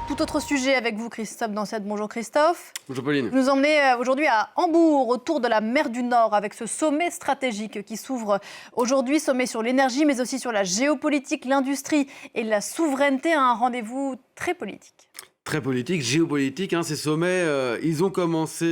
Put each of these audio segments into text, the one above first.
Tout autre sujet avec vous, Christophe Dancette. Bonjour Christophe. Bonjour Pauline. Vous nous emmenez aujourd'hui à Hambourg, autour de la mer du Nord, avec ce sommet stratégique qui s'ouvre aujourd'hui. Sommet sur l'énergie, mais aussi sur la géopolitique, l'industrie et la souveraineté. Un rendez-vous très politique. Très politique, géopolitique, ces sommets, ils ont commencé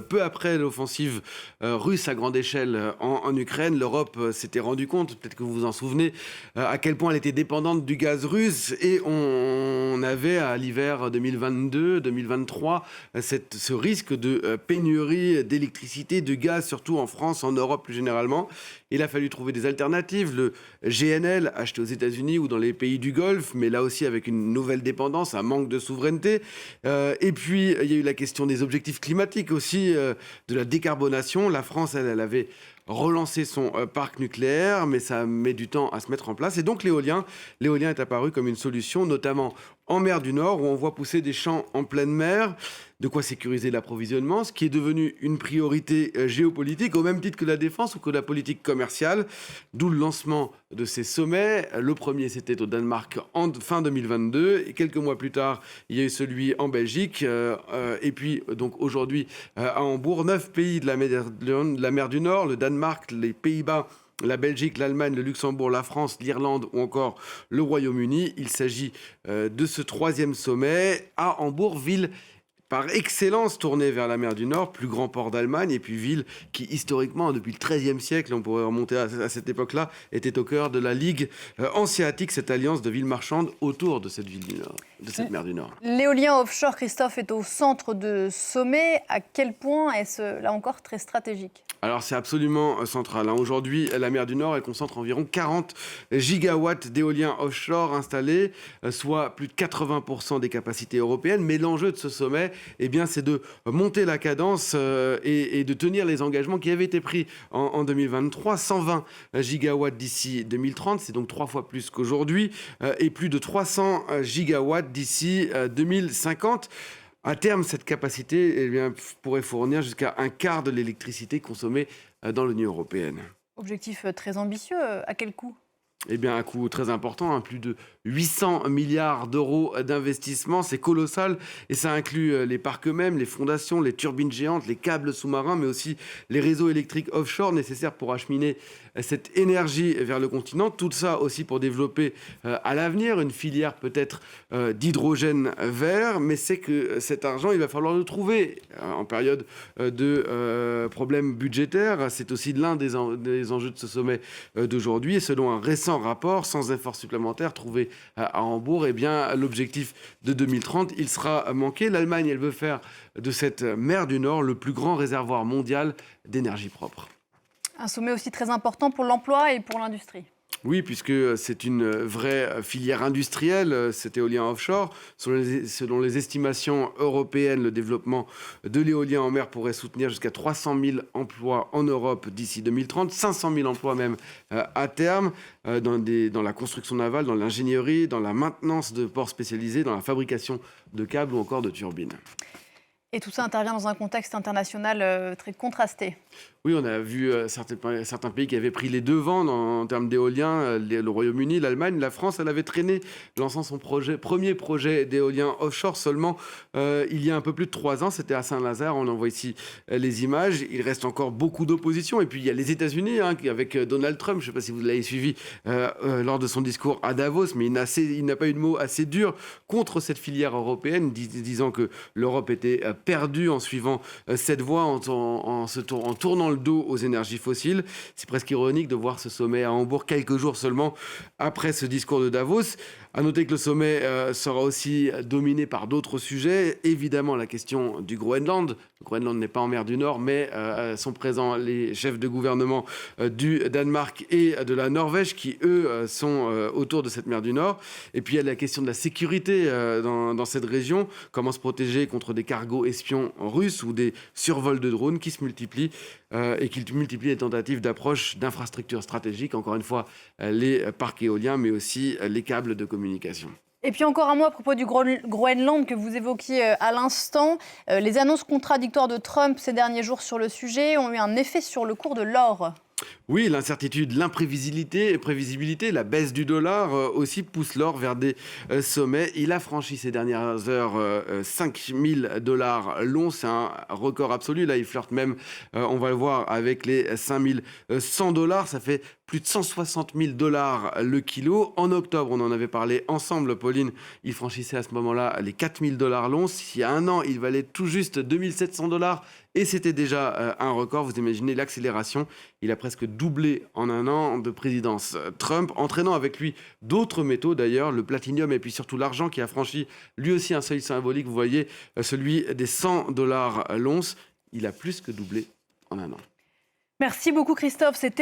peu après l'offensive russe à grande échelle en Ukraine. L'Europe s'était rendu compte, peut-être que vous vous en souvenez, à quel point elle était dépendante du gaz russe. Et on avait à l'hiver 2022-2023 ce risque de pénurie d'électricité, de gaz, surtout en France, en Europe plus généralement. Il a fallu trouver des alternatives. Le GNL, acheté aux États-Unis ou dans les pays du Golfe, mais là aussi avec une nouvelle dépendance, un manque de souveraineté. Et puis, il y a eu la question des objectifs climatiques aussi, de la décarbonation. La France, elle avait relancé son parc nucléaire, mais ça met du temps à se mettre en place. Et donc, l'éolien est apparu comme une solution, notamment en mer du Nord, où on voit pousser des champs en pleine mer, de quoi sécuriser l'approvisionnement, ce qui est devenu une priorité géopolitique, au même titre que la défense ou que la politique commerciale, d'où le lancement de ces sommets. Le premier, c'était au Danemark en fin 2022, et quelques mois plus tard, il y a eu celui en Belgique, et puis donc aujourd'hui à Hambourg, 9 pays de la mer du Nord, le Danemark, les Pays-Bas, la Belgique, l'Allemagne, le Luxembourg, la France, l'Irlande ou encore le Royaume-Uni. Il s'agit de ce troisième sommet à Hambourg, ville par excellence tournée vers la mer du Nord, plus grand port d'Allemagne, et puis ville qui, historiquement, depuis le XIIIe siècle, on pourrait remonter à cette époque-là, était au cœur de la Ligue hanséatique, cette alliance de villes marchandes autour de cette ville du Nord, de cette mer du Nord. L'éolien offshore, Christophe, est au centre de sommet. À quel point est-ce, là encore, très stratégique ? Alors c'est absolument central. Aujourd'hui, la mer du Nord, elle concentre environ 40 gigawatts d'éolien offshore installés, soit plus de 80% des capacités européennes. Mais l'enjeu de ce sommet, c'est de monter la cadence et de tenir les engagements qui avaient été pris en 2023. 120 gigawatts d'ici 2030, c'est donc 3 fois plus qu'aujourd'hui, et plus de 300 gigawatts d'ici 2050. À terme, cette capacité pourrait fournir jusqu'à un quart de l'électricité consommée dans l'Union européenne. Objectif très ambitieux. À quel coût ? Un coût très important, plus de 800 milliards d'euros d'investissement, c'est colossal. Et ça inclut les parcs eux-mêmes, les fondations, les turbines géantes, les câbles sous-marins, mais aussi les réseaux électriques offshore nécessaires pour acheminer cette énergie vers le continent. Tout ça aussi pour développer à l'avenir une filière peut-être d'hydrogène vert. Mais c'est que cet argent, il va falloir le trouver en période de problèmes budgétaires. C'est aussi l'un des enjeux de ce sommet d'aujourd'hui. Et selon un récent rapport, sans effort supplémentaire trouvé à Hambourg, l'objectif de 2030, il sera manqué. L'Allemagne, elle veut faire de cette mer du Nord le plus grand réservoir mondial d'énergie propre. Un sommet aussi très important pour l'emploi et pour l'industrie. Oui, puisque c'est une vraie filière industrielle, cet éolien offshore. Selon les estimations européennes, le développement de l'éolien en mer pourrait soutenir jusqu'à 300 000 emplois en Europe d'ici 2030, 500 000 emplois même à terme, dans la construction navale, dans l'ingénierie, dans la maintenance de ports spécialisés, dans la fabrication de câbles ou encore de turbines. Et tout ça intervient dans un contexte international très contrasté. Oui, on a vu certains pays qui avaient pris les devants en termes d'éolien, le Royaume-Uni, l'Allemagne, la France, elle avait traîné, lançant son premier projet d'éolien offshore seulement il y a un peu plus de 3 ans, c'était à Saint-Nazaire, on en voit ici les images. Il reste encore beaucoup d'opposition, et puis il y a les États-Unis avec Donald Trump, je ne sais pas si vous l'avez suivi lors de son discours à Davos, mais il n'a pas eu de mots assez durs contre cette filière européenne, disant que l'Europe était perdue en suivant cette voie, en tournant le dos aux énergies fossiles. C'est presque ironique de voir ce sommet à Hambourg quelques jours seulement après ce discours de Davos. À noter que le sommet sera aussi dominé par d'autres sujets. Évidemment, la question du Groenland. Le Groenland n'est pas en mer du Nord, mais sont présents les chefs de gouvernement du Danemark et de la Norvège qui, eux, sont autour de cette mer du Nord. Et puis, il y a la question de la sécurité dans cette région. Comment se protéger contre des cargos espions russes ou des survols de drones qui se multiplient et qui multiplient les tentatives d'approche d'infrastructures stratégiques. Encore une fois, les parcs éoliens, mais aussi les câbles de communication. Et puis encore un mot à propos du Groenland que vous évoquiez à l'instant. Les annonces contradictoires de Trump ces derniers jours sur le sujet ont eu un effet sur le cours de l'or. Oui, l'incertitude, l'imprévisibilité, la baisse du dollar aussi pousse l'or vers des sommets. Il a franchi ces dernières heures 5 000 $ l'once, c'est un record absolu. Là, il flirte même, on va le voir, avec les 5 100 $. Ça fait plus de 160 000 $ le kilo. En octobre, on en avait parlé ensemble, Pauline, il franchissait à ce moment-là les 4 000 $ l'once. Il y a un an, il valait tout juste 2 700 $ et c'était déjà un record. Vous imaginez l'accélération. Il a presque doublé en un an de présidence Trump, entraînant avec lui d'autres métaux d'ailleurs, le platinium et puis surtout l'argent qui a franchi lui aussi un seuil symbolique. Vous voyez, celui des 100 $ l'once. Il a plus que doublé en un an. Merci beaucoup Christophe. C'était